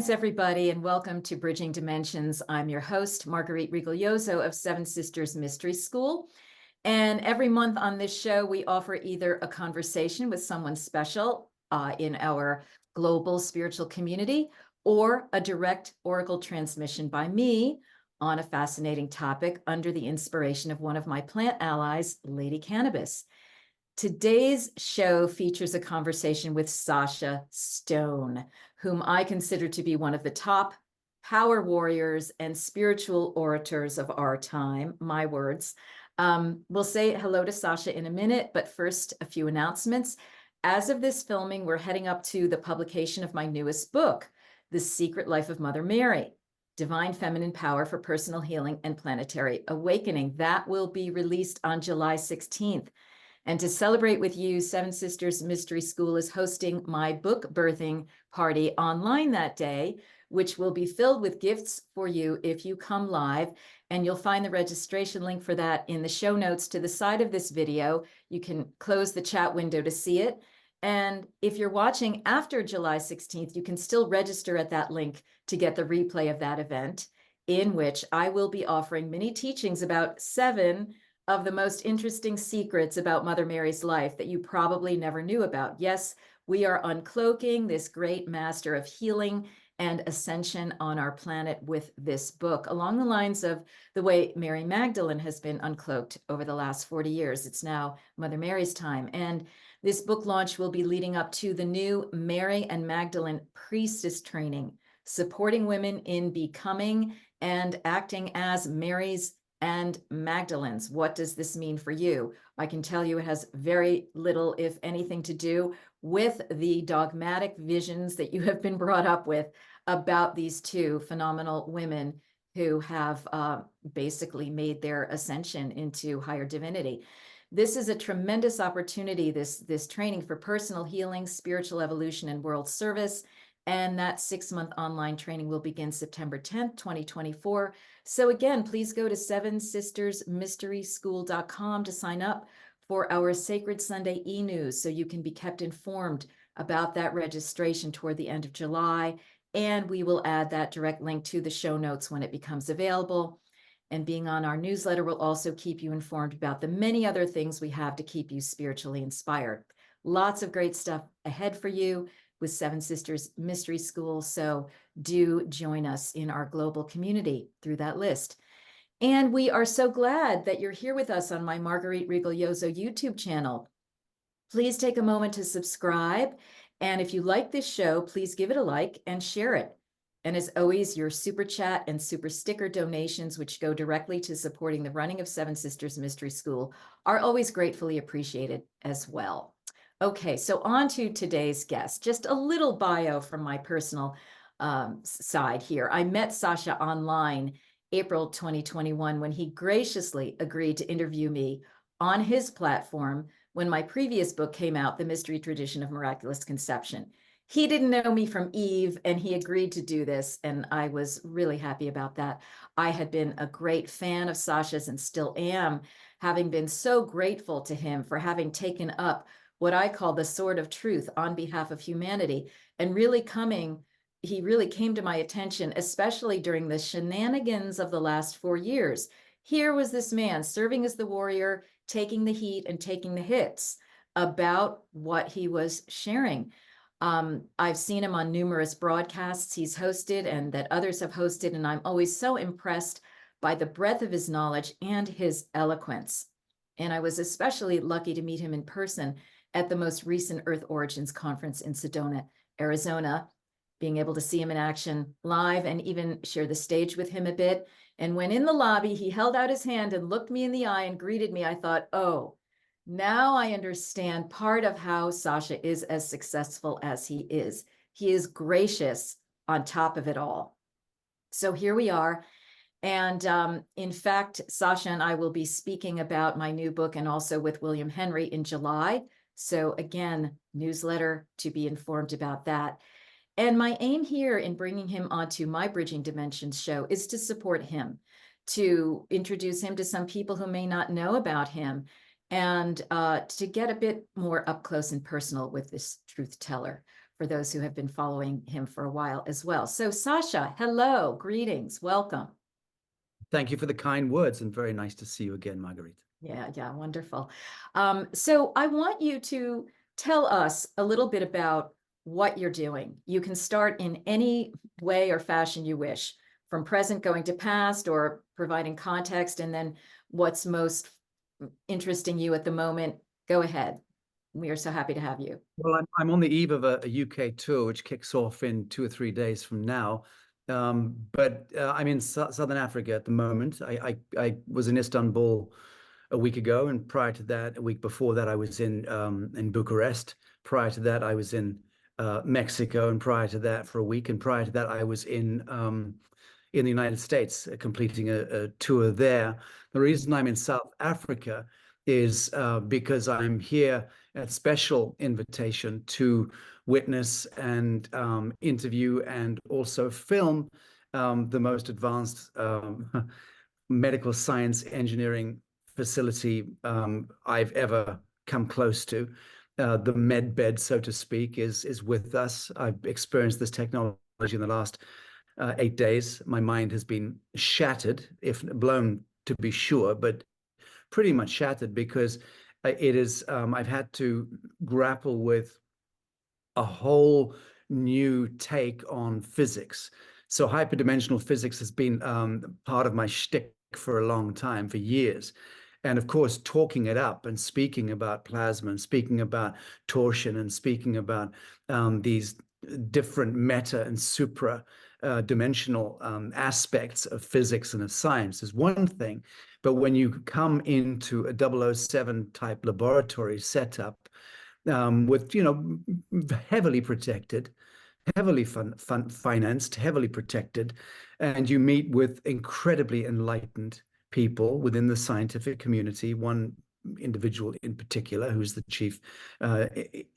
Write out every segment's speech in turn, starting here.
Greetings, everybody, and welcome to Bridging Dimensions. I'm your host, Marguerite Rigoglioso of Seven Sisters Mystery School. And every month on this show, we offer either a conversation with someone special in our global spiritual community, or a direct oracle transmission by me on a fascinating topic under the inspiration of one of my plant allies, Lady Cannabis. Today's show features a conversation with Sacha Stone, whom I consider to be one of the top power warriors and spiritual orators of our time, my words. We'll say hello to Sacha in a minute, but first, a few announcements. As of this filming, we're heading up to the publication of my newest book, The Secret Life of Mother Mary, Divine Feminine Power for Personal Healing and Planetary Awakening. That will be released on July 16th. And to celebrate with you, Seven Sisters Mystery School is hosting my book birthing party online that day, which will be filled with gifts for you if you come live. And you'll find the registration link for that in the show notes to the side of this video. You can close the chat window to see it. And if you're watching after July 16th, you can still register at that link to get the replay of that event, in which I will be offering mini teachings about 7 of the most interesting secrets about Mother Mary's life that you probably never knew about. Yes, we are uncloaking this great master of healing and ascension on our planet with this book, along the lines of the way Mary Magdalene has been uncloaked over the last 40 years. It's now Mother Mary's time. And this book launch will be leading up to the new Mary and Magdalene Priestess training, supporting women in becoming and acting as Mary's and Magdalene's. What does this mean for you? I can tell you it has very little, if anything, to do with the dogmatic visions that you have been brought up with about these two phenomenal women who have basically made their ascension into higher divinity. This is a tremendous opportunity, this training for personal healing, spiritual evolution, and world service. And that 6-month online training will begin September 10th, 2024. So again, please go to sevensistersmysteryschool.com to sign up for our Sacred Sunday e-news so you can be kept informed about that registration toward the end of July. And we will add that direct link to the show notes when it becomes available. And being on our newsletter will also keep you informed about the many other things we have to keep you spiritually inspired. Lots of great stuff ahead for you with Seven Sisters Mystery School. So do join us in our global community through that list. And we are so glad that you're here with us on my Marguerite Rigoglioso YouTube channel. Please take a moment to subscribe. And if you like this show, please give it a like and share it. And as always, your super chat and super sticker donations, which go directly to supporting the running of Seven Sisters Mystery School, are always gratefully appreciated as well. Okay, so on to today's guest. Just a little bio from my personal side here. I met Sacha online April 2021 when he graciously agreed to interview me on his platform when my previous book came out, The Mystery Tradition of Miraculous Conception. He didn't know me from Eve, and he agreed to do this, and I was really happy about that. I had been a great fan of Sacha's and still am, having been so grateful to him for having taken up what I call the sword of truth on behalf of humanity, and he really came to my attention, especially during the shenanigans of the last 4 years. Here was this man serving as the warrior, taking the heat and taking the hits about what he was sharing. I've seen him on numerous broadcasts he's hosted and that others have hosted, and I'm always so impressed by the breadth of his knowledge and his eloquence. And I was especially lucky to meet him in person at the most recent Earth Origins conference in Sedona, Arizona, being able to see him in action live and even share the stage with him a bit. And when in the lobby, he held out his hand and looked me in the eye and greeted me, I thought, oh, now I understand part of how Sacha is as successful as he is. He is gracious on top of it all. So here we are. And in fact, Sacha and I will be speaking about my new book and also with William Henry in July. So again, newsletter to be informed about that. And my aim here in bringing him onto my Bridging Dimensions show is to support him, to introduce him to some people who may not know about him, and to get a bit more up close and personal with this truth teller. for those who have been following him for a while as well. So Sacha, hello, greetings, welcome. Thank you for the kind words, and very nice to see you again, Marguerite. Yeah, wonderful. So I want you to tell us a little bit about what you're doing. You can start in any way or fashion you wish, from present going to past, or providing context, and then what's most interesting you at the moment. Go ahead. We are so happy to have you. Well, I'm on the eve of a UK tour, which kicks off in 2 or 3 days from now. But I'm in Southern Africa at the moment. I was in Istanbul a week ago, and prior to that, a week before that, I was in Bucharest. Prior to that, I was in Mexico, and prior to that, for a week, and prior to that, I was in the United States, completing a tour there. The reason I'm in South Africa is because I'm here at special invitation to witness and interview and also film the most advanced medical science engineering facility I've ever come close to. The med bed, so to speak, is with us. I've experienced this technology in the last 8 days. My mind has been shattered, if blown to be sure, but pretty much shattered, because I've had to grapple with a whole new take on physics. So hyperdimensional physics has been part of my shtick for a long time, for years. And of course, talking it up and speaking about plasma and speaking about torsion and speaking about these different meta and supra dimensional aspects of physics and of science is one thing. But when you come into a 007 type laboratory setup with, heavily protected, heavily financed, heavily protected, and you meet with incredibly enlightened people within the scientific community, one individual in particular who's the chief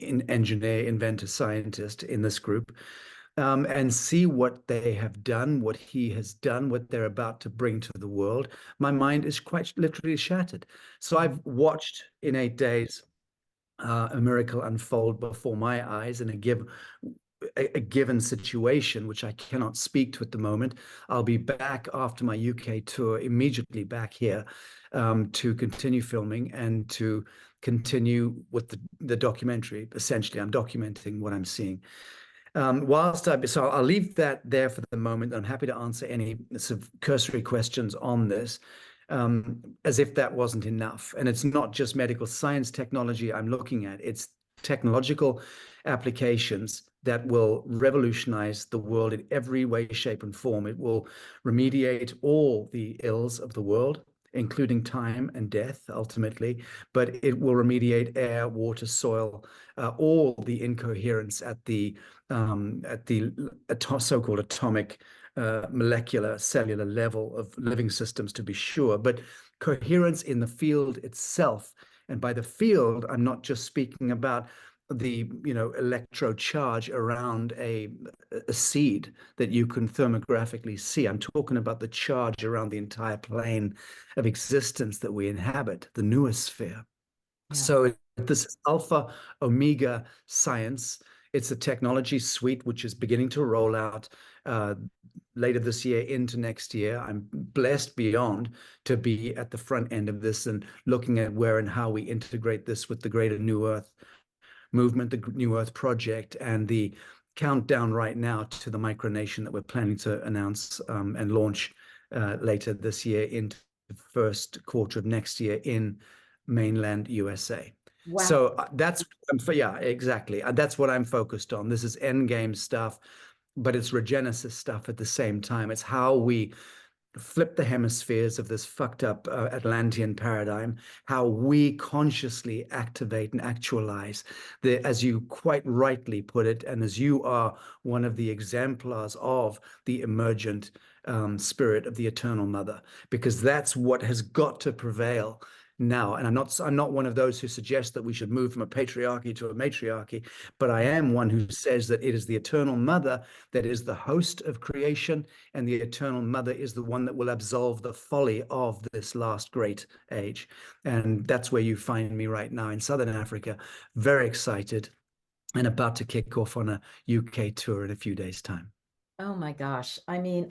engineer, inventor, scientist in this group, and see what they have done, what he has done, what they're about to bring to the world. My mind is quite literally shattered. So I've watched in 8 days a miracle unfold before my eyes in a given situation, which I cannot speak to at the moment. I'll be back after my UK tour, immediately back here to continue filming and to continue with the documentary. Essentially, I'm documenting what I'm seeing. So I'll leave that there for the moment. I'm happy to answer any sort of cursory questions on this, as if that wasn't enough. And it's not just medical science technology I'm looking at. It's technological applications that will revolutionize the world in every way, shape, and form. It will remediate all the ills of the world, including time and death, ultimately, but it will remediate air, water, soil, all the incoherence at the so-called atomic, molecular, cellular level of living systems, to be sure, but coherence in the field itself. And by the field, I'm not just speaking about the electro charge around a seed that you can thermographically see. I'm talking about the charge around the entire plane of existence that we inhabit, the noosphere. Yeah. So this is alpha omega science. It's a technology suite which is beginning to roll out later this year into next year. I'm blessed beyond to be at the front end of this and looking at where and how we integrate this with the greater New Earth movement, the New Earth Project, and the countdown right now to the Micronation that we're planning to announce and launch later this year into the first quarter of next year in mainland USA. Wow. So that's, yeah, exactly. That's what I'm focused on. This is endgame stuff, but it's regenesis stuff at the same time. It's how we flip the hemispheres of this fucked up Atlantean paradigm, how we consciously activate and actualize as you quite rightly put it, and as you are one of the exemplars of the emergent spirit of the Eternal Mother, because that's what has got to prevail now. And I'm not one of those who suggest that we should move from a patriarchy to a matriarchy, but I am one who says that it is the Eternal Mother that is the host of creation, and the Eternal Mother is the one that will absolve the folly of this last great age. And that's where you find me right now in Southern Africa, very excited, and about to kick off on a UK tour in a few days' time. Oh my gosh. I mean,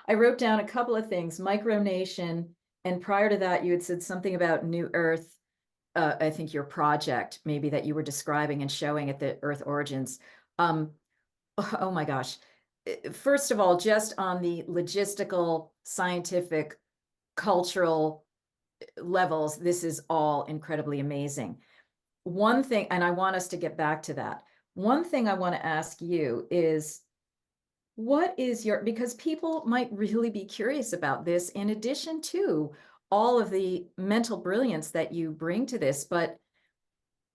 I wrote down a couple of things, Micronation, and prior to that, you had said something about New Earth. I think your project, maybe that you were describing and showing at the Earth Origins. Oh my gosh. First of all, just on the logistical, scientific, cultural levels, this is all incredibly amazing. One thing, and I want us to get back to that. One thing I want to ask you is, what is your, because people might really be curious about this in addition to all of the mental brilliance that you bring to this, but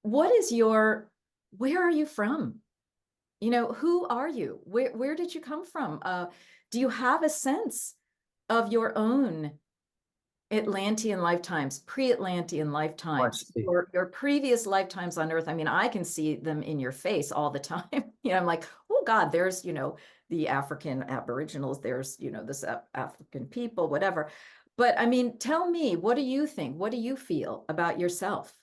what is your, where are you from? You know, who are you? Where did you come from? Do you have a sense of your own Atlantean lifetimes, pre-Atlantean lifetimes, see. or your previous lifetimes on Earth? I mean, I can see them in your face all the time. You know, I'm like, oh God, there's, you know, the African Aboriginals, there's, you know, this African people, whatever. But I mean, tell me, what do you think? What do you feel about yourself?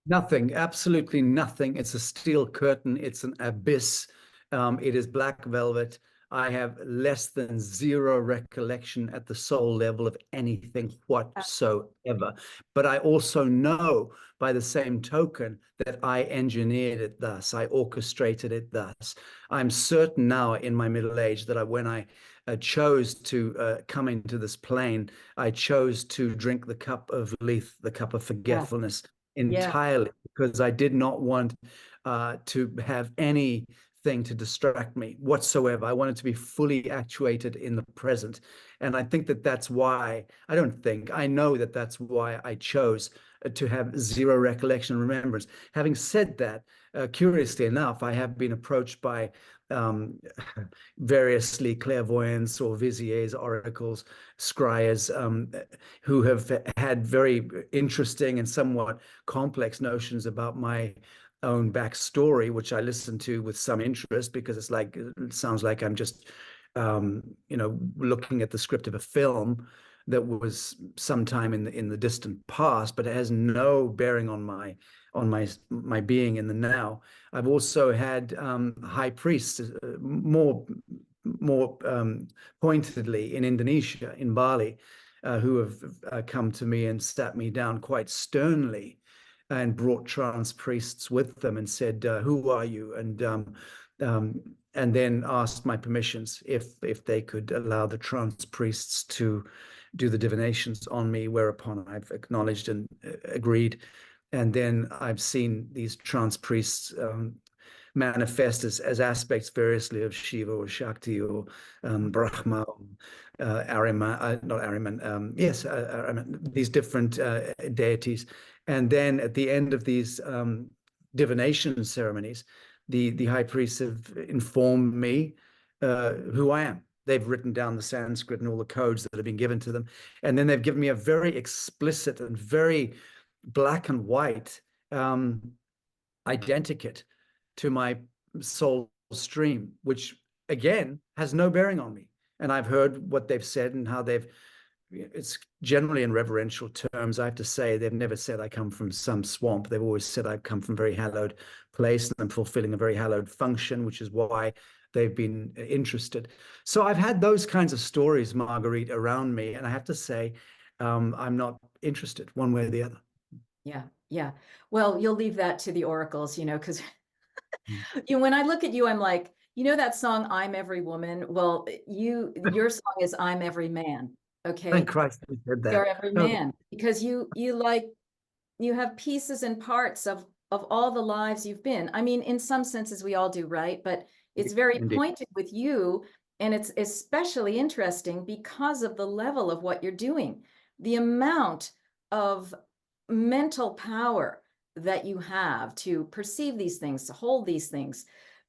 Nothing, absolutely nothing. It's a steel curtain. It's an abyss. It is black velvet. I have less than zero recollection at the soul level of anything whatsoever. But I also know by the same token that I engineered it thus. I orchestrated it thus. I'm certain now in my middle age that when I chose to come into this plane, I chose to drink the cup of Lethe, the cup of Yeah, forgetfulness yeah, entirely, because I did not want to have anything to distract me whatsoever. I wanted to be fully actuated in the present. And I think that that's why, I don't think, I know that that's why I chose to have zero recollection and remembrance. Having said that, curiously enough, I have been approached by variously clairvoyants or viziers, oracles, scryers, who have had very interesting and somewhat complex notions about my own backstory, which I listen to with some interest, because it's like, it sounds like I'm just, looking at the script of a film that was sometime in the distant past, but it has no bearing on my being in the now. I've also had high priests, more pointedly in Indonesia, in Bali, who have come to me and sat me down quite sternly and brought trance priests with them and said, "Who are you?" And then asked my permissions if they could allow the trance priests to do the divinations on me, whereupon I've acknowledged and agreed. And then I've seen these trance priests manifest as aspects variously of Shiva or Shakti or Brahma, Ariman, not Ariman, yes, Ariman, these different deities. And then at the end of these divination ceremonies, the high priests have informed me who I am. They've written down the Sanskrit and all the codes that have been given to them. And then they've given me a very explicit and very black and white identikit to my soul stream, which again has no bearing on me. And I've heard what they've said and how it's generally in reverential terms. I have to say, they've never said I come from some swamp. They've always said I've come from a very hallowed place and I'm fulfilling a very hallowed function, which is why they've been interested. So I've had those kinds of stories, Marguerite, around me. And I have to say, I'm not interested one way or the other. yeah, yeah. Well, you'll leave that to the oracles, you know, because Mm. when I look at you, I'm like, you know that song, I'm Every Woman? Well, your song is I'm Every Man. Thank Okay. Christ you said You're that. every Oh, man because you like you have pieces and parts of all the lives you've been. I mean, in some senses we all do, right? But it's very indeed. pointed with you, and it's especially interesting because of the level of what you're doing. The amount of mental power that you have to perceive these things, to hold these things,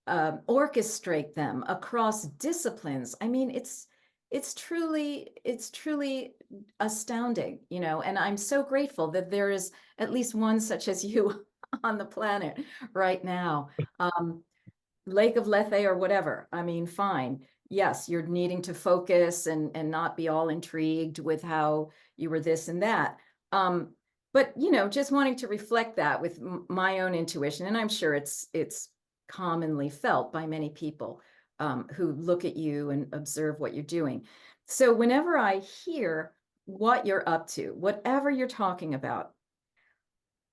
orchestrate them across disciplines. I mean, it's truly astounding, you know, and I'm so grateful that there is at least one such as you on the planet right now. Lake of Lethe or whatever. I mean, fine. Yes, you're needing to focus and not be all intrigued with how you were this and that. But you know, just wanting to reflect that with my own intuition, and I'm sure it's commonly felt by many people who look at you and observe what you're doing. So whenever I hear what you're up to, whatever you're talking about,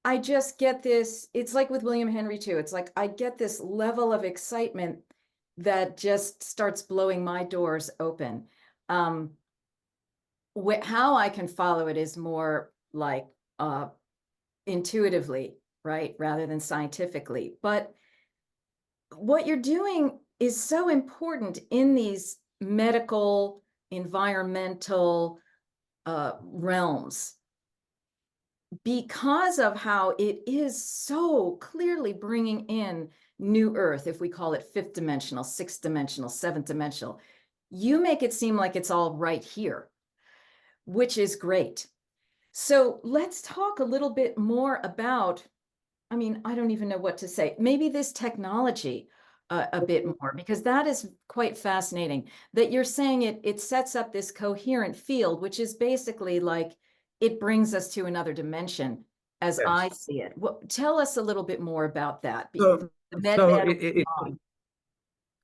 I just get this, it's like with William Henry too. It's like I get this level of excitement that just starts blowing my doors open. How I can follow it is more like intuitively, right, rather than scientifically. But what you're doing is so important in these medical, environmental realms, because of how it is so clearly bringing in new earth, if we call it fifth dimensional, sixth dimensional, seventh dimensional. You make it seem like it's all right here, which is great. So let's talk a little bit more about, I mean, I don't even know what to say. Maybe this technology a bit more, because that is quite fascinating, that you're saying it sets up this coherent field, which is basically like it brings us to another dimension as Yes. I see it. Tell us a little bit more about that. So, The med so ed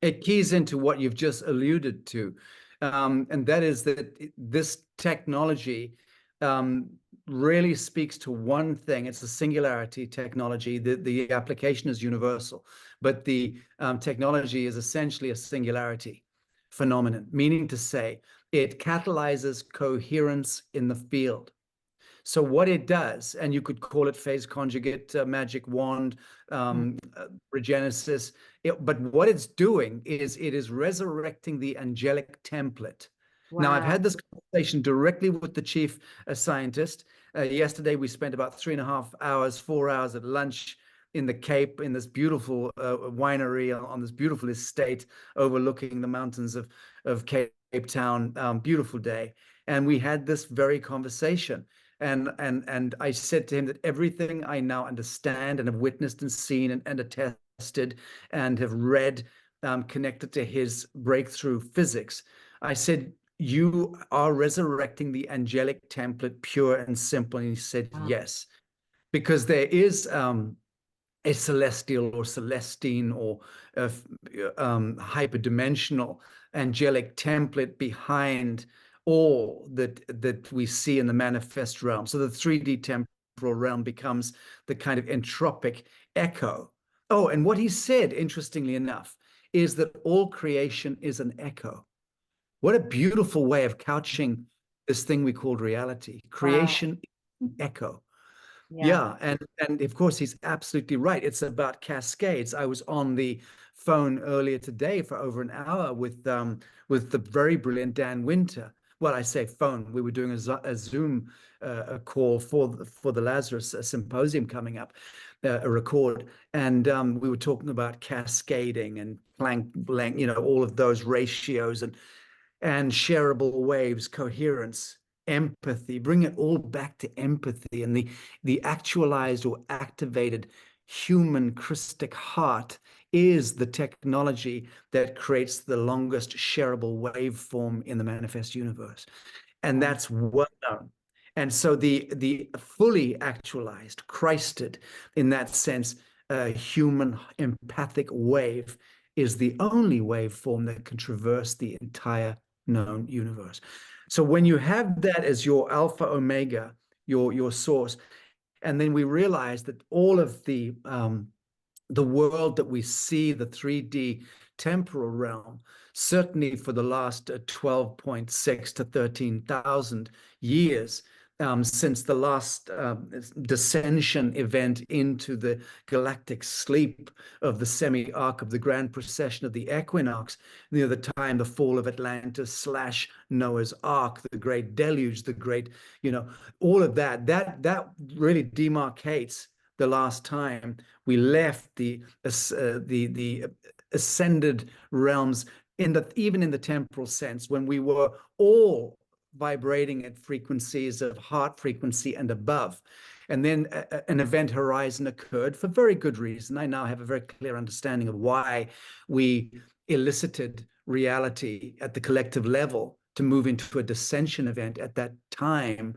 it keys into what you've just alluded to, and that is that this technology um, really speaks to one thing. It's a singularity technology. The application is universal, but the technology is essentially a singularity phenomenon, meaning to say it catalyzes coherence in the field. So what it does, and you could call it phase conjugate, magic wand, regenesis, but what it's doing is it is resurrecting the angelic template. Now, I've Wow. had this conversation directly with the chief scientist. Yesterday, we spent about 3.5 hours, 4 hours at lunch in the Cape, in this beautiful winery on this beautiful estate overlooking the mountains of Cape Town. Beautiful day. And we had this very conversation. And I said to him that everything I now understand and have witnessed and seen and attested and have read connected to his breakthrough physics, I said, you are resurrecting the angelic template, pure and simple. And he said, Wow. yes, because there is a celestial or celestine or hyperdimensional angelic template behind all that we see in the manifest realm. So the 3D temporal realm becomes the kind of entropic echo. Oh, and what he said, interestingly enough, is that all creation is an echo. What a beautiful way of couching this thing we called reality. Wow. Creation is an echo. Yeah. Yeah, and of course he's absolutely right. It's about cascades. I was on the phone earlier today for over an hour with the very brilliant Dan Winter. Well, I say phone. We were doing a Zoom call for the Lazarus symposium coming up, a record, and we were talking about cascading and Planck length, all of those ratios and shareable waves, coherence, empathy, bring it all back to empathy and the actualized or activated human Christic heart is the technology that creates the longest shareable waveform in the manifest universe. And Wow. that's well known. And so the fully actualized, Christed, in that sense, human empathic wave is the only waveform that can traverse the entire known universe. So when you have that as your alpha omega, your source, and then we realize that all of the world that we see, the 3D temporal realm, certainly for the last 12.6 to 13,000 years, since the last descension event into the galactic sleep of the semi-arc of the grand precession of the equinox, the time the fall of Atlantis / Noah's Ark, the great deluge, the great, all of that really demarcates the last time we left the ascended realms even in the temporal sense, when we were all vibrating at frequencies of heart frequency and above. And then an event horizon occurred for very good reason. I now have a very clear understanding of why we elicited reality at the collective level to move into a descension event at that time.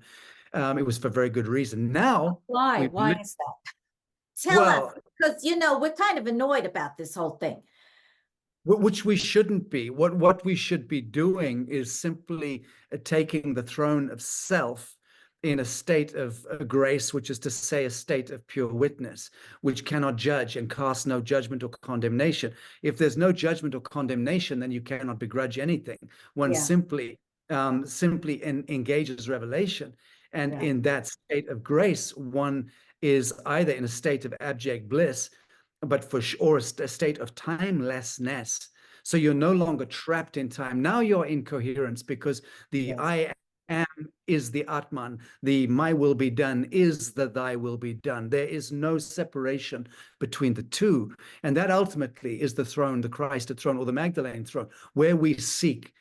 It was for very good reason. Now Why? we've Why is that? Tell us, Well, because, we're kind of annoyed about this whole thing. which we shouldn't be. What we should be doing is simply taking the throne of self in a state of grace, which is to say, a state of pure witness, which cannot judge and cast no judgment or condemnation. If there's no judgment or condemnation, then you cannot begrudge anything. One Yeah, simply engages revelation, and yeah, in that state of grace, one is either in a state of abject bliss, but or a state of timelessness. So you're no longer trapped in time. Now you're in coherence, because the yes, I am is the Atman. The my will be done is the thy will be done. There is no separation between the two. And that ultimately is the throne, the Christed throne, or the Magdalene throne, where we seek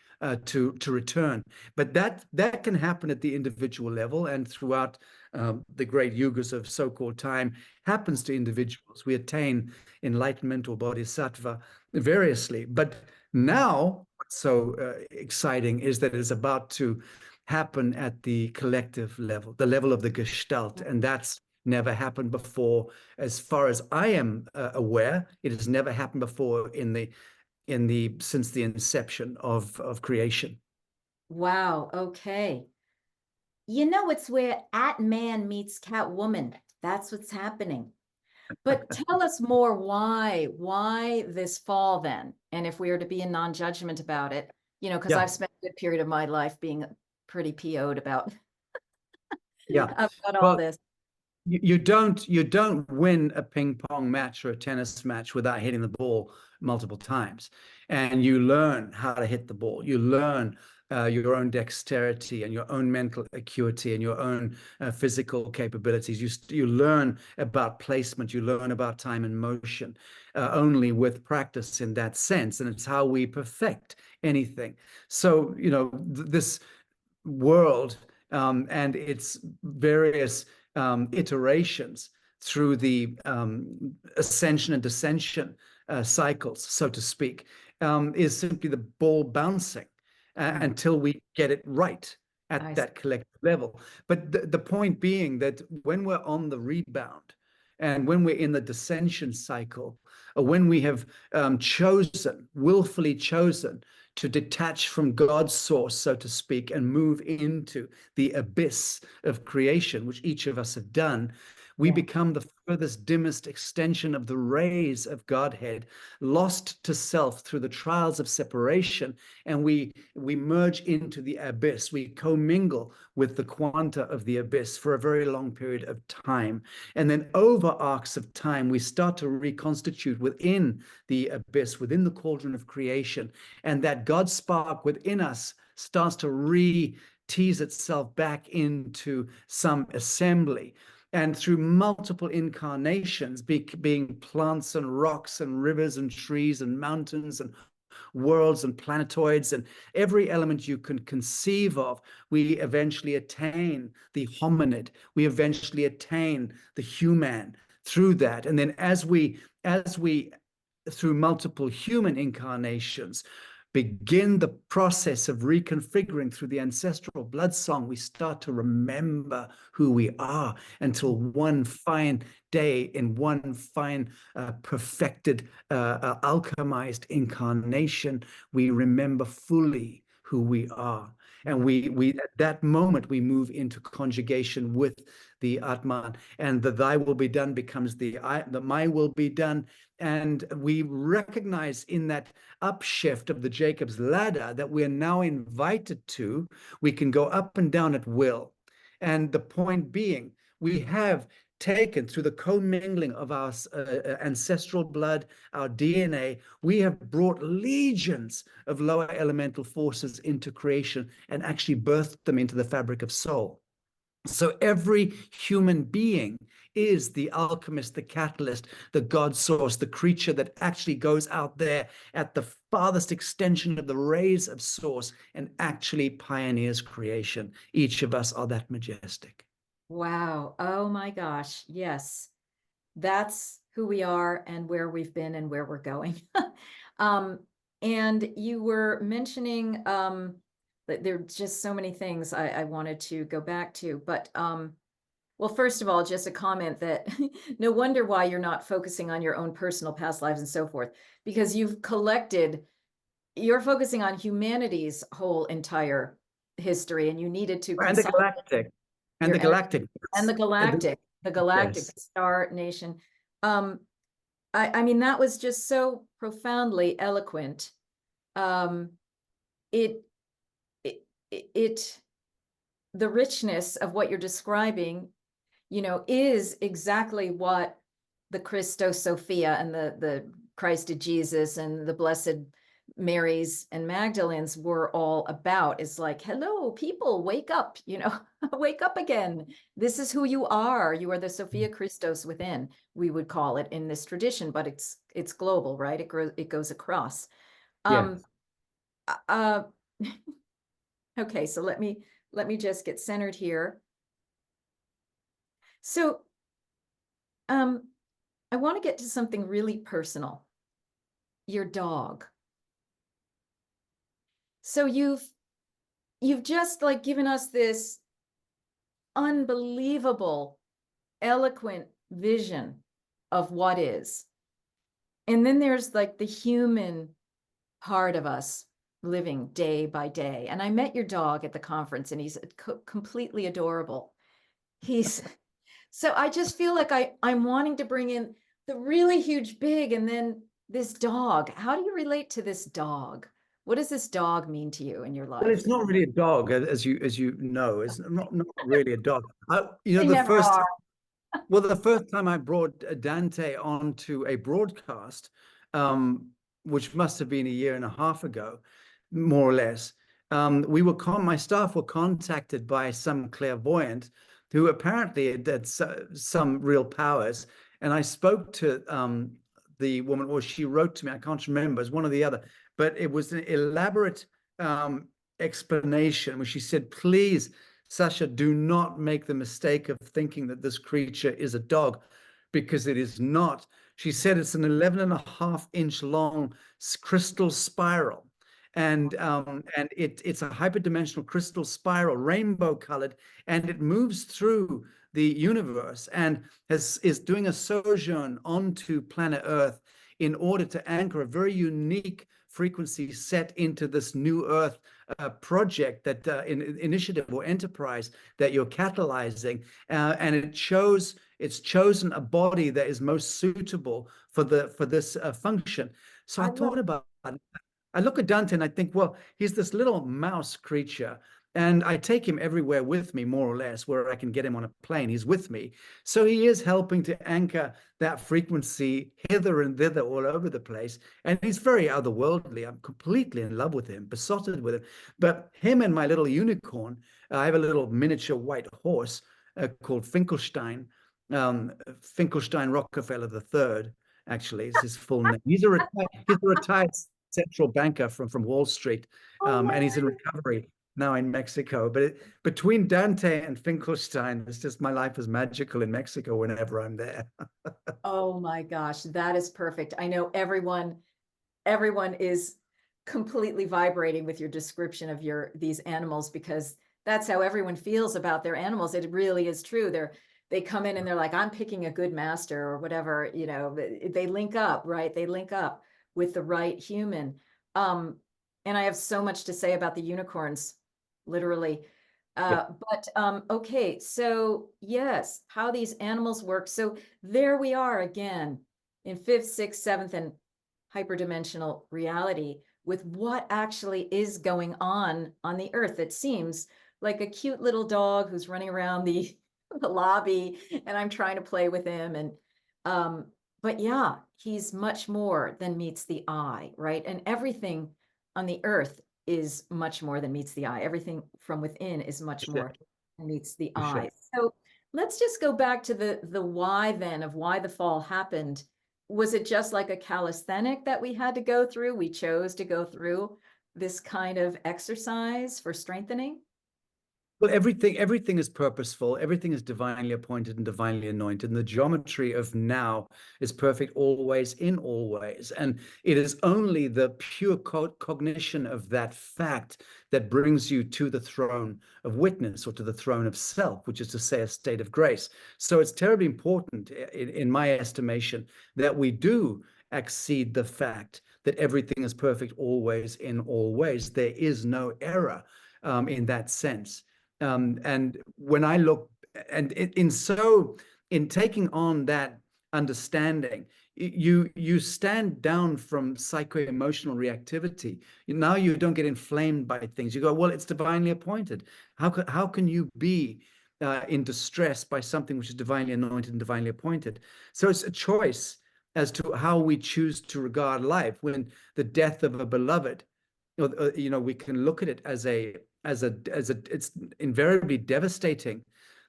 to return. But that can happen at the individual level, and throughout the great yugas of so-called time happens to individuals. We attain enlightenment or bodhisattva variously. But now, what's so exciting is that it is about to happen at the collective level, the level of the Gestalt, and that's never happened before. As far as I am aware, it has never happened before since the inception of creation. wow, okay. It's where at man meets Catwoman. That's what's happening. But tell us more, why this fall then? And if we are to be in non-judgment about it, because Yeah, I've spent a good period of my life being pretty PO'd about yeah. about all Well, this. you don't win a ping pong match or a tennis match without hitting the ball multiple times, and you learn how to hit the ball. You learn your own dexterity and your own mental acuity and your own physical capabilities. You learn about placement. You learn about time and motion only with practice in that sense, and it's how we perfect anything. So this world and its various iterations through the ascension and descension cycles, so to speak, is simply the ball bouncing Right. until we get it right at I that collective level. But the point being that when we're on the rebound and when we're in the descension cycle, or when we have willfully chosen to detach from God's source, so to speak, and move into the abyss of creation, which each of us have done, we yeah. become the furthest, dimmest extension of the rays of Godhead, lost to self through the trials of separation, and we merge into the abyss. We commingle with the quanta of the abyss for a very long period of time. And then over arcs of time, we start to reconstitute within the abyss, within the cauldron of creation, and that God spark within us starts to tease itself back into some assembly. And through multiple incarnations, being plants and rocks and rivers and trees and mountains and worlds and planetoids and every element you can conceive of, we eventually attain the hominid. We eventually attain the human through that. And then as we through multiple human incarnations begin the process of reconfiguring through the ancestral blood song, we start to remember who we are until one fine day, in one fine perfected alchemized incarnation, we remember fully who we are. And we at that moment we move into conjugation with the Atman, and the thy will be done becomes the my will be done. And we recognize in that upshift of the Jacob's ladder that we're now invited to. We can go up and down at will. And the point being, we have taken through the commingling of our ancestral blood, our DNA, we have brought legions of lower elemental forces into creation and actually birthed them into the fabric of soul. So every human being is the alchemist, the catalyst, the God source, the creature that actually goes out there at the farthest extension of the rays of source and actually pioneers creation. Each of us are that majestic. Wow. Oh my gosh. Yes. That's who we are and where we've been and where we're going. um, and you were mentioning that there are just so many things I wanted to go back to, but Well, first of all, just a comment that no wonder why you're not focusing on your own personal past lives and so forth, because you're focusing on humanity's whole entire history, and you needed to And the consolidate galactic, and your the energy galactic. and the galactic, Yes. the star nation. Um, I mean, that was just so profoundly eloquent. Um, it, it, it, the richness of what you're describing, is exactly what the Christos Sophia and the Christed Jesus and the Blessed Marys and Magdalens were all about. Is like, hello, people, wake up, wake up again. This is who you are. You are the Sophia Christos within, we would call it in this tradition, but it's global, right? It goes across. Yes. Uh, okay, so let me just get centered here. So I want to get to something really personal. Your dog. So you've just like given us this unbelievable, eloquent vision of what is. And then there's like the human part of us living day by day. And I met your dog at the conference, and he's completely adorable. He's So I just feel like I'm wanting to bring in the really huge big, and then this dog. How do you relate to this dog? What does this dog mean to you in your Well, life? it's not really a dog, as you know. It's not really a dog. They never are. The first time I brought Dante onto a broadcast, um, which must have been a year and a half ago, more or less, my staff were contacted by some clairvoyant who apparently had some real powers. And I spoke to the woman, or she wrote to me, I can't remember, it's one or the other, but it was an elaborate um, explanation where she said, please, Sacha, do not make the mistake of thinking that this creature is a dog, because it is not. She said it's an 11.5-inch long crystal spiral. And it's a hyperdimensional crystal spiral, rainbow colored, and it moves through the universe and is doing a sojourn onto planet Earth in order to anchor a very unique frequency set into this new Earth project, that initiative or enterprise that you're catalyzing, and it's chosen a body that is most suitable for this function. So I I love thought about it. I look at Dante and I think, well, he's this little mouse creature, and I take him everywhere with me, more or less, where I can get him on a plane. He's with me. So he is helping to anchor that frequency hither and thither all over the place. And he's very otherworldly. I'm completely in love with him, besotted with him. But him and my little unicorn, I have a little miniature white horse called Finkelstein, Finkelstein Rockefeller III, actually, is his full name. He's a retired central banker from Wall Street, Oh my and he's in recovery now in Mexico. But between Dante and Finkelstein, it's just, my life is magical in Mexico whenever I'm there. Oh my gosh, that is perfect. I know everyone is completely vibrating with your description of these animals, because that's how everyone feels about their animals. It really is true. They come in and they're like, I'm picking a good master or whatever, they link up, right? They link up with the right human. And I have so much to say about the unicorns, literally. Yeah. But okay, so yes, how these animals work. So there we are again in fifth, sixth, seventh, and hyperdimensional reality with what actually is going on the earth. It seems like a cute little dog who's running around the lobby, and I'm trying to play with him. And but yeah, he's much more than meets the eye, right? And everything on the earth is much more than meets the eye. Everything from within is much For sure. more than meets the For sure. eye. So let's just go back to the why then, of why the fall happened. Was it just like a calisthenic that we had to go through? We chose to go through this kind of exercise for strengthening? Well, everything is purposeful. Everything is divinely appointed and divinely anointed. And the geometry of now is perfect always in all ways. And it is only the pure cognition of that fact that brings you to the throne of witness, or to the throne of self, which is to say a state of grace. So it's terribly important, in my estimation, that we do accede the fact that everything is perfect always in all ways. There is no error in that sense. And when I look, and in taking on that understanding, you stand down from psycho-emotional reactivity. Now you don't get inflamed by things. You go, well, it's divinely appointed. How can you be in distress by something which is divinely anointed and divinely appointed? So it's a choice as to how we choose to regard life. When the death of a beloved, we can look at it as it's invariably devastating.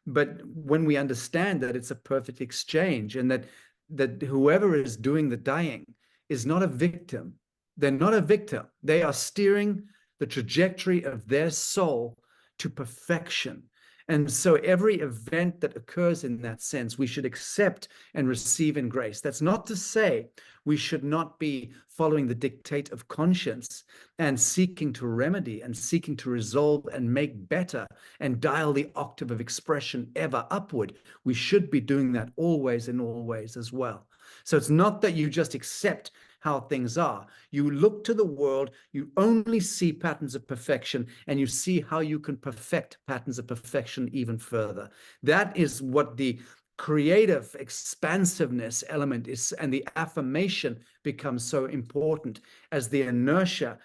But when we understand that it's a perfect exchange, and that whoever is doing the dying is not a victim, they're not a victim. They are steering the trajectory of their soul to perfection. And so every event that occurs in that sense, we should accept and receive in grace. That's not to say we should not be following the dictate of conscience and seeking to remedy and seeking to resolve and make better and dial the octave of expression ever upward. We should be doing that always in all ways as well. So it's not that you just accept how things are. You look to the world, you only see patterns of perfection, and you see how you can perfect patterns of perfection even further. That is what the creative expansiveness element is, and the affirmation becomes so important as the inertia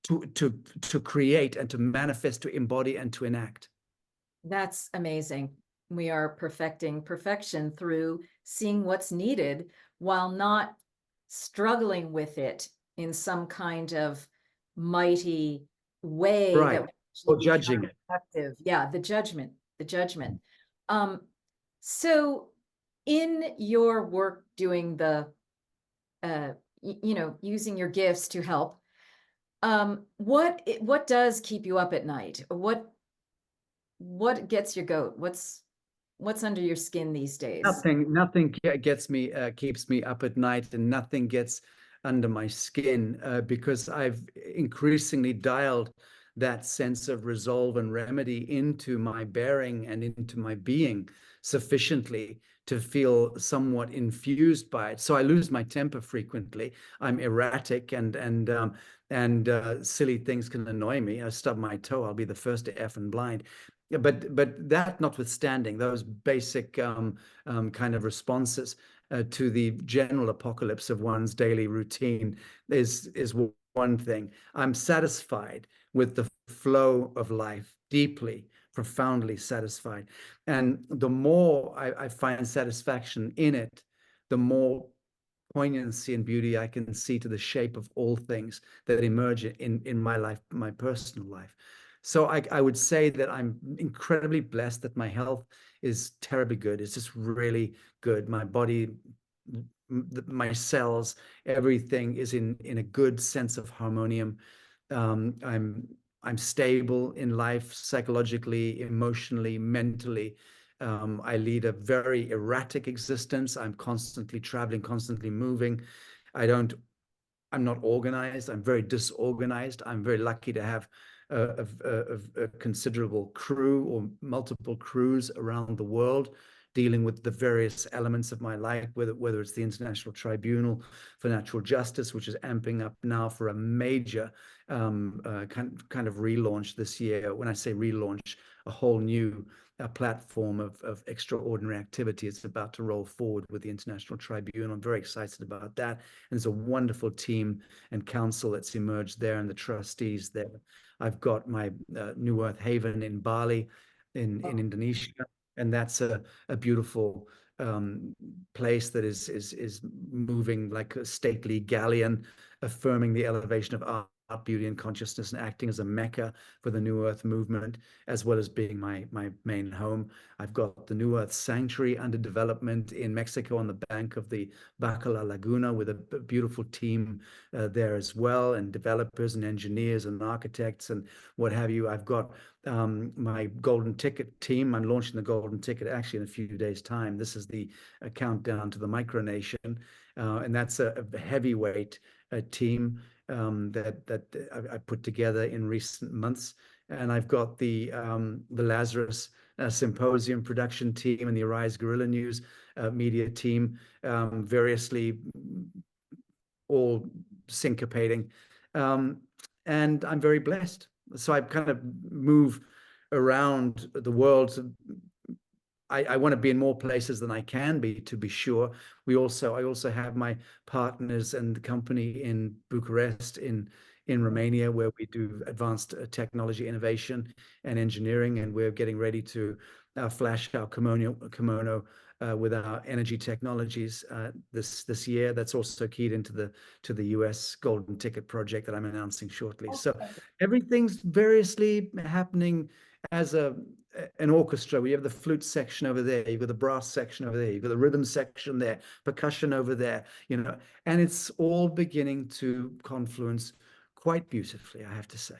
to create and to manifest, to embody and to enact. That's amazing. We are perfecting perfection through seeing what's needed while not struggling with it in some kind of mighty way Right. that would Or actually be judging it. counterproductive. Yeah, the judgment. So in your work doing the, using your gifts to help, what does keep you up at night? What gets your goat? What's under your skin these days? Nothing keeps me up at night, and nothing gets under my skin, because I've increasingly dialed that sense of resolve and remedy into my bearing and into my being sufficiently to feel somewhat infused by it. So I lose my temper frequently. I'm erratic, and silly things can annoy me. I stub my toe, I'll be the first to F and blind. Yeah, but that notwithstanding, those basic kind of responses to the general apocalypse of one's daily routine is one thing. I'm satisfied with the flow of life, deeply, profoundly satisfied. And the more I find satisfaction in it, the more poignancy and beauty I can see to the shape of all things that emerge in my life, my personal life. So I would say that I'm incredibly blessed that my health is terribly good. It's just really good. My body, my cells, everything is in a good sense of harmonium. I'm stable in life, psychologically, emotionally, mentally. I lead a very erratic existence. I'm constantly traveling, constantly moving. I'm not organized. I'm very disorganized. I'm very lucky to have a considerable crew or multiple crews around the world dealing with the various elements of my life, whether it's the International Tribunal for Natural Justice, which is amping up now for a major kind of relaunch this year. When I say relaunch, a whole new platform of extraordinary activity is about to roll forward with the International Tribunal. I'm very excited about that. And there's a wonderful team and council that's emerged there, and the trustees there. I've got my New Earth Haven in Bali, in Indonesia, and that's a beautiful place that is moving like a stately galleon, affirming the elevation of art, beauty, and consciousness, and acting as a mecca for the New Earth movement, as well as being my main home. I've got the New Earth Sanctuary under development in Mexico on the bank of the Bacala Laguna, with a beautiful team there as well, and developers and engineers and architects and what have you. I've got my Golden Ticket team. I'm launching the Golden Ticket actually in a few days' time. This is the countdown to the Micronation, and that's a heavyweight team that I put together in recent months. And I've got the Lazarus Symposium production team and the Arise Guerrilla News media team, variously all syncopating. And I'm very blessed. So I kind of move around the world. I want to be in more places than I can be, to be sure. I also have my partners and the company in Bucharest, in Romania, where we do advanced technology innovation and engineering, and we're getting ready to flash our kimono with our energy technologies this year. That's also keyed into the US Golden Ticket project that I'm announcing shortly. Okay. So everything's variously happening as an orchestra. We have the flute section over there, you've got the brass section over there, you've got the rhythm section there, percussion over there, and it's all beginning to confluence quite beautifully, I have to say.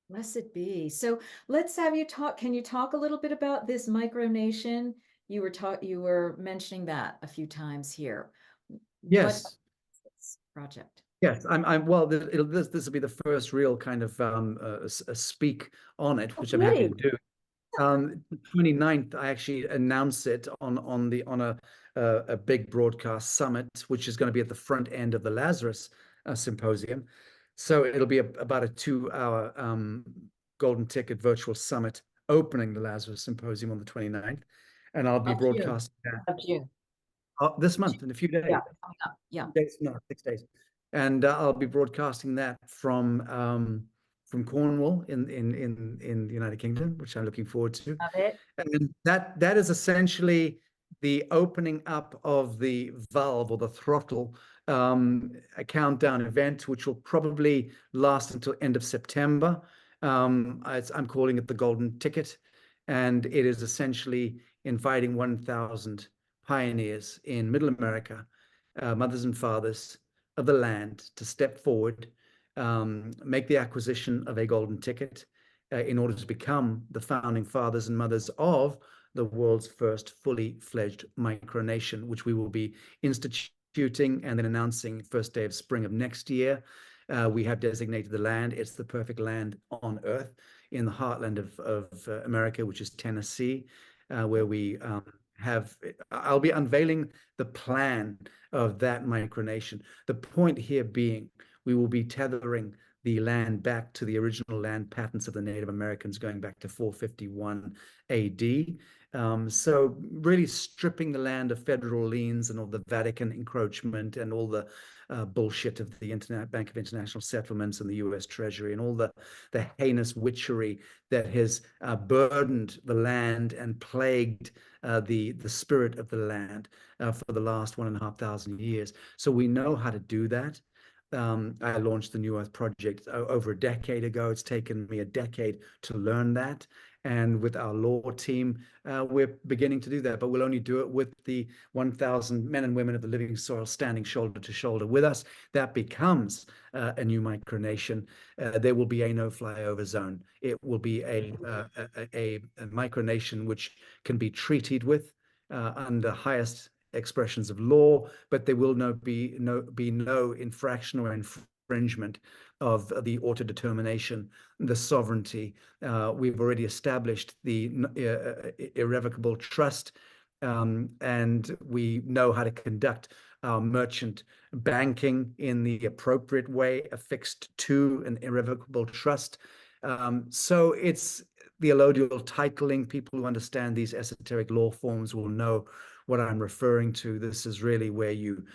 Blessed be. So let's have you talk. Can you talk a little bit about this Micronation? You were mentioning that a few times here. Yes. What is this project? Yes, well, this will be the first real kind of a speak on it, which I'm happy to do. The 29th, I actually announce it on a big broadcast summit, which is going to be at the front end of the Lazarus Symposium. So it'll be about a 2-hour Golden Ticket virtual summit opening the Lazarus Symposium on the 29th, and I'll be broadcasting that this month in a few days. Yeah, coming up. Yeah. 6 days, and I'll be broadcasting that from Cornwall in the United Kingdom, which I'm looking forward to. Love it. And that is essentially the opening up of the valve or the throttle, a countdown event, which will probably last until end of September. I'm calling it the Golden Ticket, and it is essentially inviting 1,000 pioneers in Middle America, mothers and fathers of the land, to step forward, make the acquisition of a Golden Ticket in order to become the founding fathers and mothers of the world's first fully fledged micronation, which we will be instituting and then announcing first day of spring of next year. We have designated the land. It's the perfect land on earth in the heartland of America, which is Tennessee, where we I'll be unveiling the plan of that micronation. The point here being, we will be tethering the land back to the original land patents of the Native Americans going back to 451 AD. So really stripping the land of federal liens and all the Vatican encroachment and all the bullshit of the Bank of International Settlements and the US Treasury and all the heinous witchery that has burdened the land and plagued the spirit of the land for the last 1,500 years. So we know how to do that. I launched the New Earth Project over a decade ago. It's taken me a decade to learn that. And with our law team, we're beginning to do that, but we'll only do it with the 1,000 men and women of the living soil standing shoulder to shoulder with us. That becomes a new micronation. There will be a no flyover zone. It will be a micronation which can be treated with under highest expressions of law, but there will be no infraction or infringement of the autodetermination, the sovereignty. We've already established the irrevocable trust, and we know how to conduct our merchant banking in the appropriate way, affixed to an irrevocable trust. So it's the allodial titling. People who understand these esoteric law forms will know what I'm referring to. This is really where you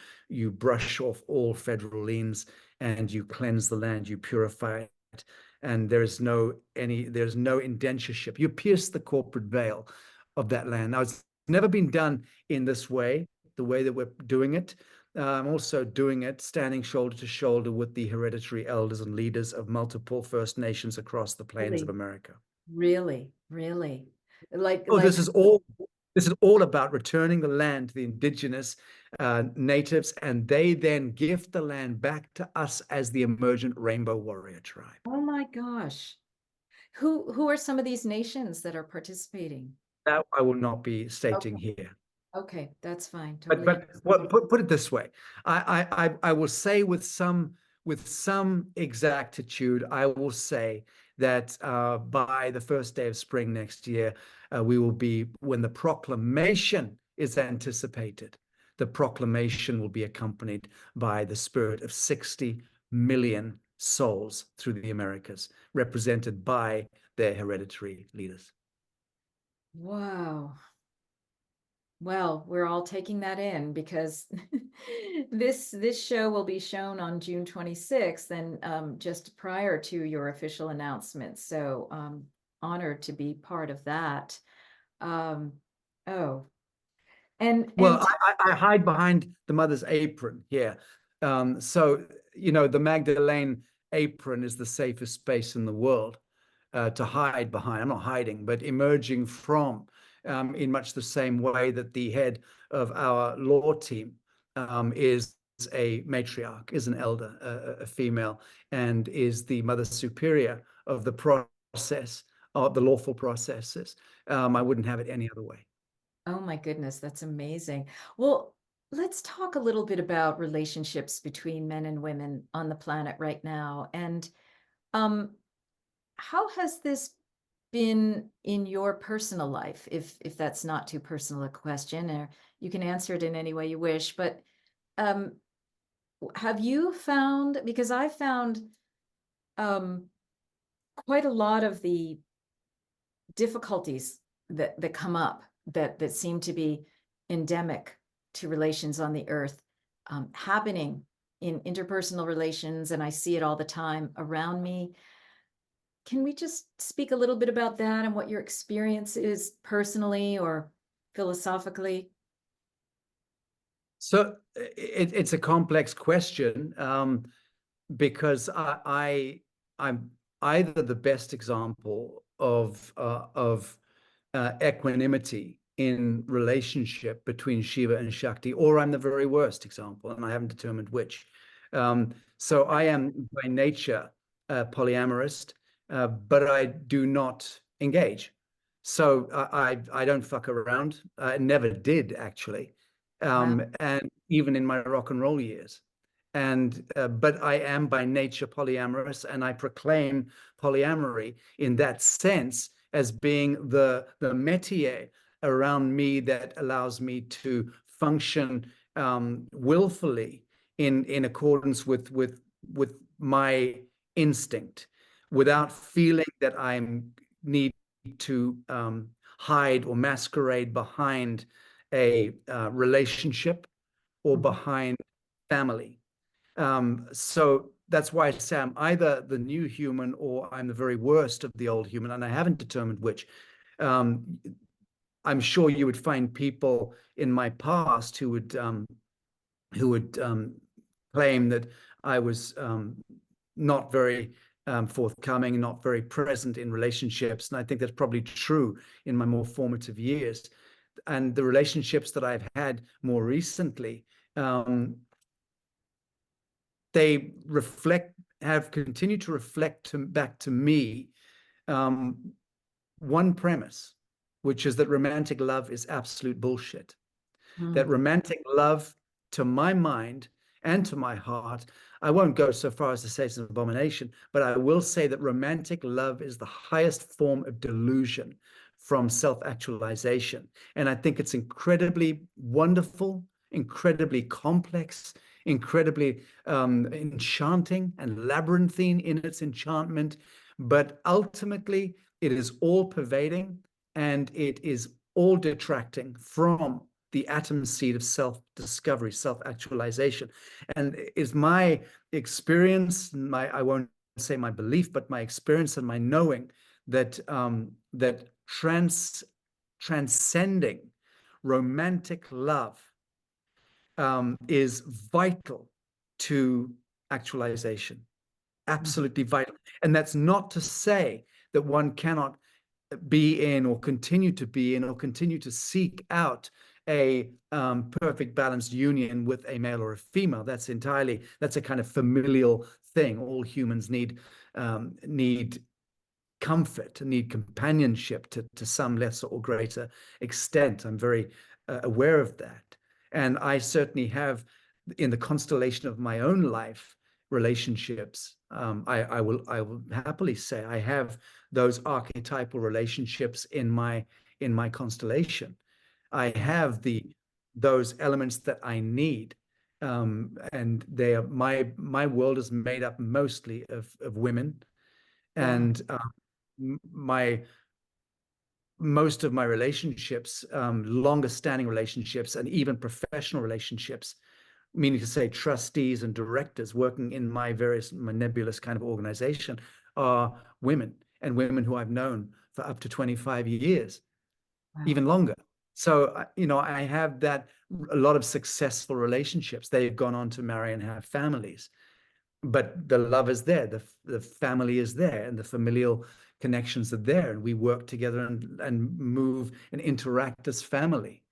brush off all federal liens and you cleanse the land, you purify it, and there's no indentureship. You pierce the corporate veil of that land. Now, it's never been done in this way, the way that we're doing it. I'm also doing it standing shoulder to shoulder with the hereditary elders and leaders of multiple First Nations across the plains of Really, America. really, really. Like, Oh, like, this is all about returning the land to the indigenous natives, and they then gift the land back to us as the emergent rainbow warrior tribe. oh my gosh. Who are some of these nations that are participating? That I will not be stating Okay, here. okay, that's fine. But Totally put it this way, I will say with some exactitude, I will say that by the first day of spring next year, we will be, when the proclamation is anticipated, the proclamation will be accompanied by the spirit of 60 million souls through the Americas, represented by their hereditary leaders. Wow. Well, we're all taking that in because this show will be shown on June 26th and just prior to your official announcement. So honored to be part of that. Um, oh, and Well, I hide behind the mother's apron here. So, the Magdalene apron is the safest space in the world to hide behind. I'm not hiding, but emerging from, in much the same way that the head of our law team is a matriarch, is an elder, a female, and is the mother superior of the process, of the lawful processes. I wouldn't have it any other way. oh my goodness, that's amazing. Well, let's talk a little bit about relationships between men and women on the planet right now. And um, how has this been in your personal life, if that's not too personal a question, or you can answer it in any way you wish, but um, have you found, because I found um, quite a lot of the difficulties that come up that seem to be endemic to relations on the earth happening in interpersonal relations, and I see it all the time around me. Can we just speak a little bit about that and what your experience is personally or philosophically? So it's a complex question because I'm either the best example of equanimity in relationship between Shiva and Shakti, or I'm the very worst example, and I haven't determined which. So I am by nature polyamorous, but I do not engage. So I don't fuck around. I never did actually, Wow. and even in my rock and roll years. And but I am by nature polyamorous, and I proclaim polyamory in that sense as being the métier around me that allows me to function willfully in accordance with my instinct, without feeling that I need to hide or masquerade behind a relationship or Mhm. behind family. So that's why I say I'm either the new human or I'm the very worst of the old human, and I haven't determined which. Um, I'm sure you would find people in my past who would claim that I was not very forthcoming, not very present in relationships, and I think that's probably true in my more formative years. And the relationships that I've had more recently, they have continued to reflect back to me um, one premise, which is that romantic love is absolute bullshit. That Mm. romantic love, to my mind and to my heart, I won't go so far as to say it's an abomination, but I will say that romantic love is the highest form of delusion from self-actualization. And I think it's incredibly wonderful, incredibly complex, incredibly enchanting and labyrinthine in its enchantment. But ultimately, it is all pervading, and it is all detracting from the atom seed of self-discovery, self-actualization. And is my experience, I won't say my belief, but my experience and my knowing that that transcending romantic love is vital to actualization. Absolutely vital. And that's not to say that one cannot be in or continue to be in or continue to seek out a perfect balanced union with a male or a female. That's a kind of familial thing. All humans need comfort, need companionship to some lesser or greater extent. I'm very aware of that. And I certainly have, in the constellation of my own life, relationships. I will happily say I have those archetypal relationships in my constellation. I have those elements that I need. And they are my world is made up mostly of women. And most of my relationships, longer standing relationships, and even professional relationships, meaning to say trustees and directors working in my nebulous kind of organization, are women, and women who I've known for up to 25 years, even longer. So, I have a lot of successful relationships. They've gone on to marry and have families. But the love is there, the family is there, and the familial connections are there, and we work together and move and interact as family.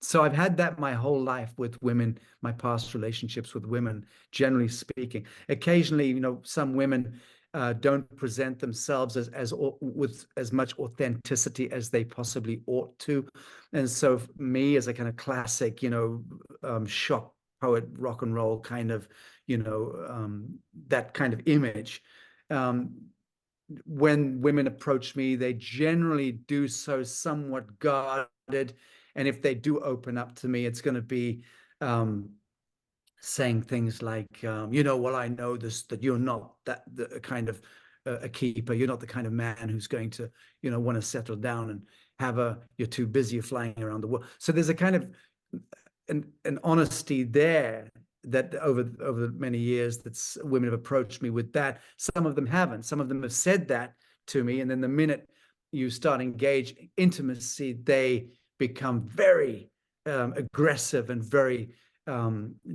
So I've had that my whole life with women, my past relationships with women, generally speaking. Occasionally, some women don't present themselves with as much authenticity as they possibly ought to. And so me, as a kind of classic, shock poet, rock and roll kind of, that kind of image. When women approach me, they generally do so somewhat guarded. And if they do open up to me, it's going to be saying things like, well, I know this, that you're not the kind of a keeper. You're not the kind of man who's going to, want to settle down and you're too busy, you're flying around the world. So there's a kind of an honesty there that over many years that women have approached me with that. Some of them haven't. Some of them have said that to me. And then the minute you start engaging intimacy, they become very aggressive and very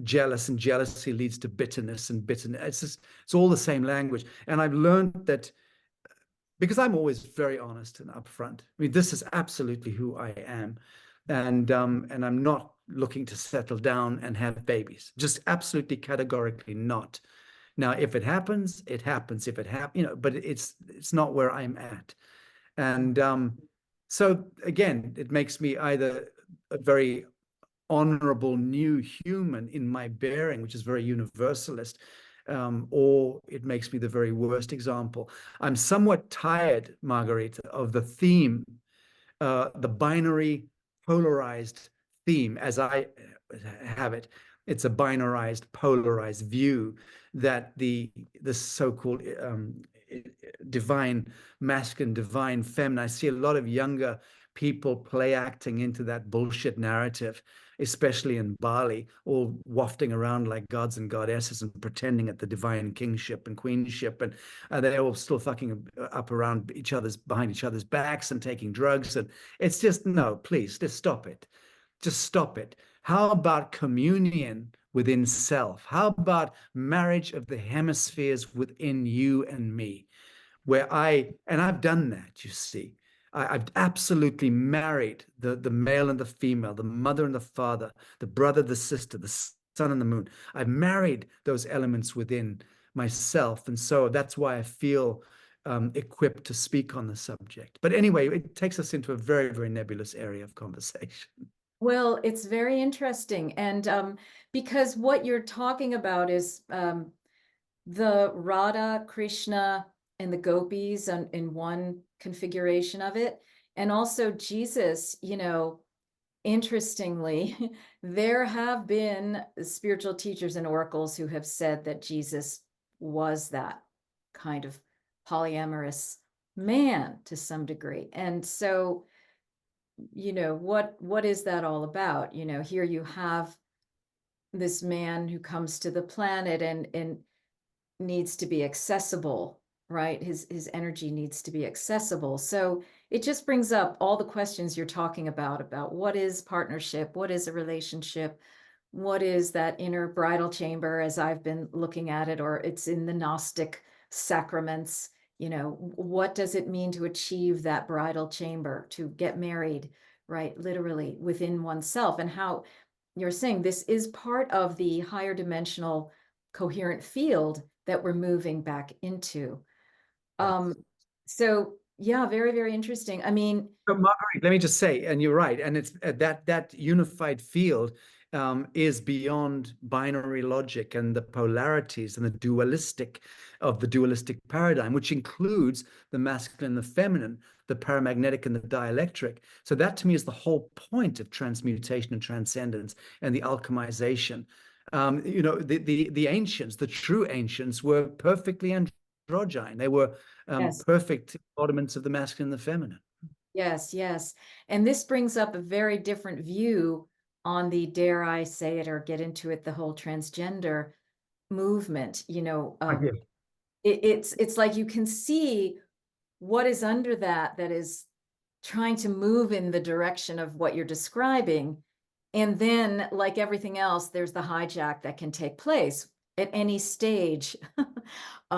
jealous, and jealousy leads to bitterness, and bitterness. It's all the same language. And I've learned that because I'm always very honest and upfront. I mean, this is absolutely who I am. And I'm not looking to settle down and have babies. Just absolutely categorically not. Now, if it happens, it happens. If it happens, but it's not where I'm at. And so again, it makes me either a very honorable new human in my bearing, which is very universalist, or it makes me the very worst example. I'm somewhat tired, Marguerite, of the theme, the binary polarized theme, as I have it. It's a binarized, polarized view that the so-called divine masculine, divine feminine. I see a lot of younger people play acting into that bullshit narrative, especially in Bali, all wafting around like gods and goddesses and pretending at the divine kingship and queenship, and they're all still fucking up around behind each other's backs and taking drugs. And it's just, no, please, just stop it. Just stop it. How about communion within self? How about marriage of the hemispheres within you and me? And I've done that, you see. I've absolutely married the male and the female, the mother and the father, the brother, the sister, the sun and the moon. I've married those elements within myself. And so that's why I feel equipped to speak on the subject. But anyway, it takes us into a very, very nebulous area of conversation. Well, it's very interesting. And because what you're talking about is the Radha, Krishna, and the gopis in one configuration of it. And also Jesus, interestingly, there have been spiritual teachers and oracles who have said that Jesus was that kind of polyamorous man to some degree. And so, what is that all about? Here you have this man who comes to the planet and needs to be accessible, right? His energy needs to be accessible. So it just brings up all the questions you're talking about what is partnership, what is a relationship, what is that inner bridal chamber as I've been looking at it, or it's in the Gnostic sacraments. What does it mean to achieve that bridal chamber, to get married, right? Literally within oneself, and how you're saying this is part of the higher dimensional coherent field that we're moving back into. Yes. So yeah, very, very interesting. I mean, But Marguerite, let me just say, and you're right, and it's that unified field is beyond binary logic and the polarities and the dualistic paradigm, which includes the masculine and the feminine, the paramagnetic and the dielectric. So that to me is the whole point of transmutation and transcendence and the alchemization. The ancients, the true ancients, were perfectly androgyne. They were yes. perfect embodiments of the masculine and the feminine. Yes, yes. And this brings up a very different view on the, dare I say it or get into it, the whole transgender movement. It's like you can see what is under that is trying to move in the direction of what you're describing. And then, like everything else, there's the hijack that can take place at any stage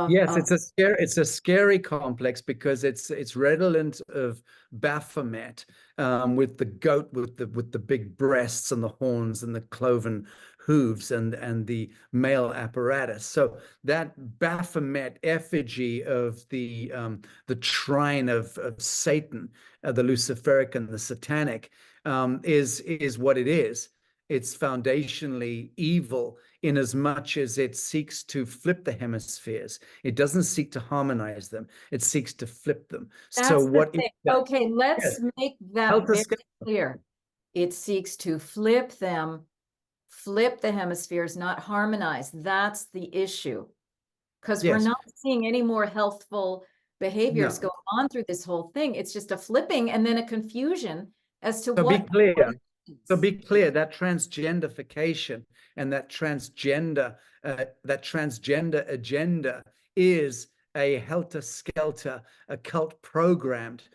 Yes, of it's a scary complex because it's redolent of Baphomet, with the goat with the big breasts and the horns and the cloven hooves and the male apparatus. So that Baphomet effigy of the shrine of Satan, the Luciferic and the Satanic, is what it is. It's foundationally evil in as much as it seeks to flip the hemispheres. It doesn't seek to harmonize them. It seeks to flip them. So that's the what it thing. does, Okay, let's yes, make that helter very skelter. clear. It seeks to flip them, flip the hemispheres, not harmonize. That's the issue. Because we're Yes, not seeing any more healthful behaviors no. go on through this whole thing. It's just a flipping and then a confusion as to So be what clear. So means. be clear that transgenderification and that transgender agenda is a helter-skelter, a cult programmed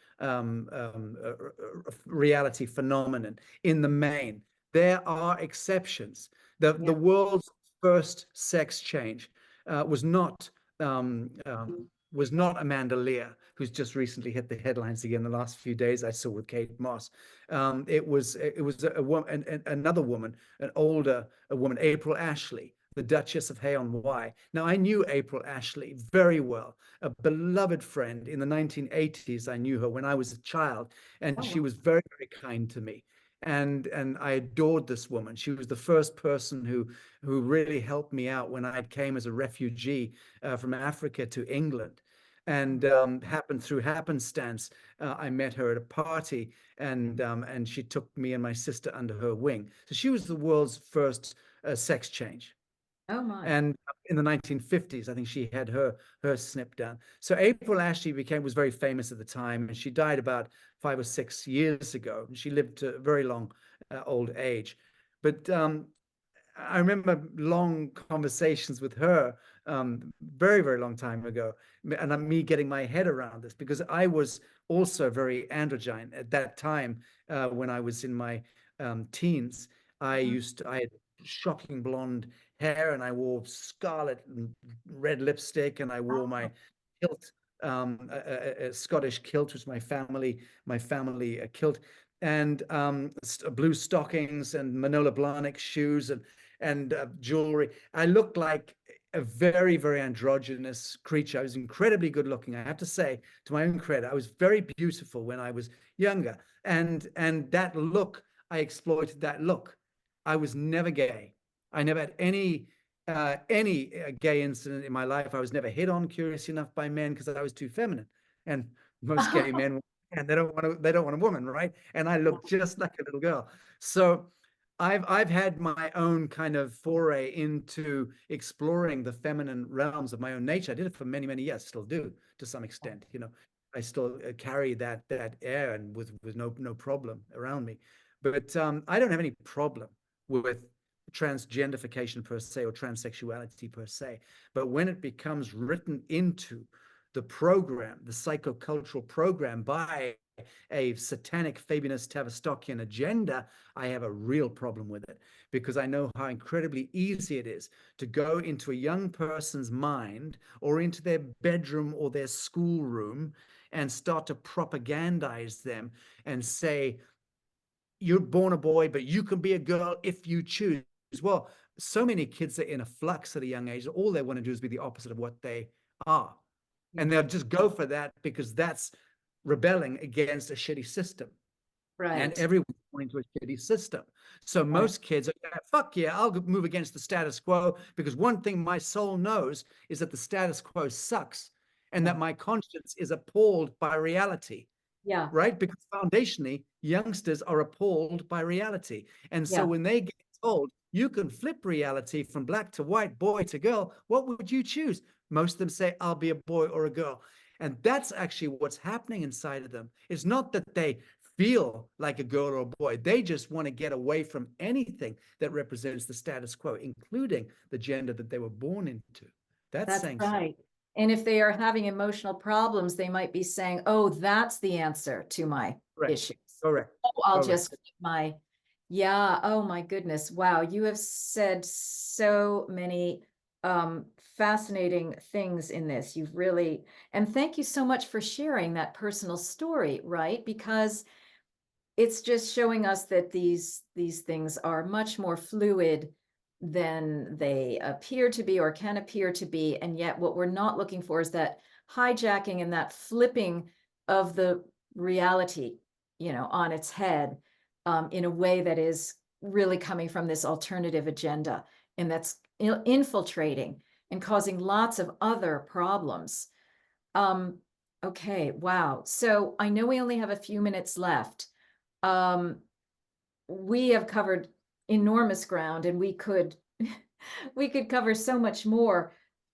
reality phenomenon in the main. There are exceptions. The Yeah. world's first sex change was not um, um, was not Amanda Lear, who's just recently hit the headlines again the last few days. I saw with Kate Moss. It was a woman, another woman, a woman, April Ashley, the Duchess of Hay-on-Wye. Now, I knew April Ashley very well, a beloved friend. In the 1980s, I knew her when I was a child, and Oh, she wow. was very, very kind to me. And I adored this woman. She was the first person who really helped me out when I came as a refugee from Africa to England. And happened through happenstance, I met her at a party, and she took me and my sister under her wing. So she was the world's first sex change. Oh my. And in the 1950s, I think she had her snip done. So April Ashley was very famous at the time, and she died about 5 or 6 years ago. She lived to a very long old age. But I remember long conversations with her, very, very long time ago, and me getting my head around this because I was also very androgyne at that time. When I was in my teens, Mhm. I had shocking blonde hair, and I wore scarlet and red lipstick, and I wore my kilt, a Scottish kilt, which was my family kilt, and blue stockings and Manolo Blahnik shoes and jewelry. I looked like a very, very androgynous creature. I was incredibly good looking. I have to say, to my own credit, I was very beautiful when I was younger. And that look, I exploited that look. I was never gay. I never had any gay incident in my life. I was never hit on, curious enough, by men because I was too feminine. And most gay men, and they don't want a woman, right? And I looked just like a little girl. So I've had my own kind of foray into exploring the feminine realms of my own nature. I did it for many, many years, still do to some extent. I still carry that air and with no problem around me. But I don't have any problem with transgenderification per se or transsexuality per se. But when it becomes written into the program, the psychocultural program by a satanic Fabianist Tavistokian agenda, I have a real problem with it, because I know how incredibly easy it is to go into a young person's mind or into their bedroom or their schoolroom and start to propagandize them and say, you're born a boy, but you can be a girl if you choose. Well, so many kids are in a flux at a young age. All they want to do is be the opposite of what they are. And they'll just go for that because that's rebelling against a shitty system. And Right. everyone's going to a shitty system. So Right. most kids are, fuck yeah, I'll move against the status quo, because one thing my soul knows is that the status quo sucks and Yeah. that my conscience is appalled by reality. Yeah. Right? Because foundationally, youngsters are appalled by reality. And so Yeah. when they get told you can flip reality from black to white, boy to girl, what would you choose? Most of them say, I'll be a boy or a girl. And that's actually what's happening inside of them. It's not that they feel like a girl or a boy. They just want to get away from anything that represents the status quo, including the gender that they were born into. That's That's sanctioned. right. And if they are having emotional problems, they might be saying, oh, that's the answer to my Correct. issues. Correct. Oh, I'll Correct. just my, yeah. Oh my goodness. Wow. You have said so many fascinating things in this. You've really, and thank you so much for sharing that personal story, right? Because it's just showing us that these things are much more fluid than they appear to be or can appear to be. And yet what we're not looking for is that hijacking and that flipping of the reality, on its head, in a way that is really coming from this alternative agenda, and that's infiltrating and causing lots of other problems. Okay, wow. So I know we only have a few minutes left. We have covered enormous ground, and we could we could cover so much more.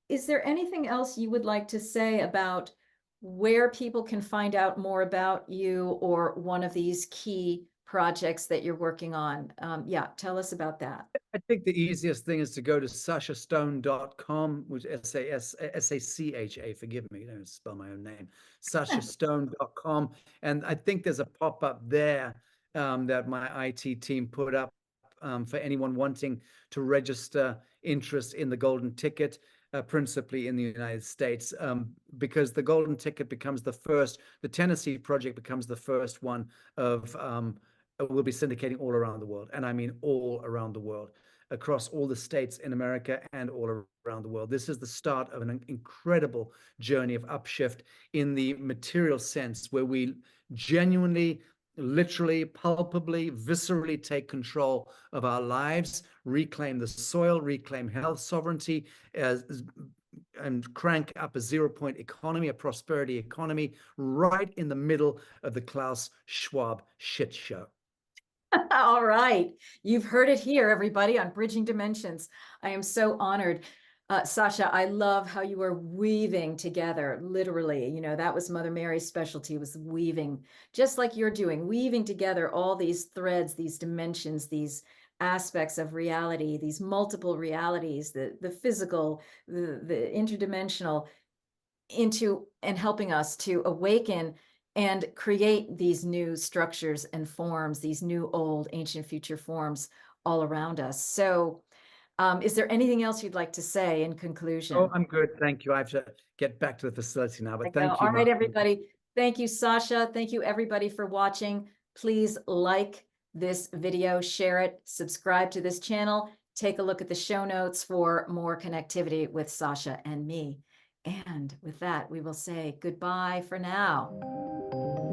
Is there anything else you would like to say about where people can find out more about you or one of these key projects that you're working on? Yeah, tell us about that. I think the easiest thing is to go to sachastone.com, which S-A-C-H-A, forgive me, I don't spell my own name, sachastone.com. And I think there's a pop-up there that my IT team put up for anyone wanting to register interest in the golden ticket, principally in the United States, because the golden ticket becomes the Tennessee project becomes the first one of will be syndicating all around the world. And I mean all around the world, across all the states in America and all around the world. This is the start of an incredible journey of upshift in the material sense, where we genuinely, literally, palpably, viscerally take control of our lives, reclaim the soil, reclaim health sovereignty, and crank up a 0-point economy, a prosperity economy, right in the middle of the Klaus Schwab shit show. All right. You've heard it here, everybody, on Bridging Dimensions. I am so honored. Sacha, I love how you are weaving together, literally. That was Mother Mary's specialty, was weaving, just like you're doing, weaving together all these threads, these dimensions, these aspects of reality, these multiple realities, the physical, the interdimensional, and helping us to awaken and create these new structures and forms, these new, old, ancient, future forms all around us. So is there anything else you'd like to say in conclusion? Oh, I'm good. Thank you. I have to get back to the facility now, but thank you, All right, Mark. everybody. Thank you, Sacha. Thank you, everybody, for watching. Please like this video, share it, subscribe to this channel. Take a look at the show notes for more connectivity with Sacha and me. And with that, we will say goodbye for now.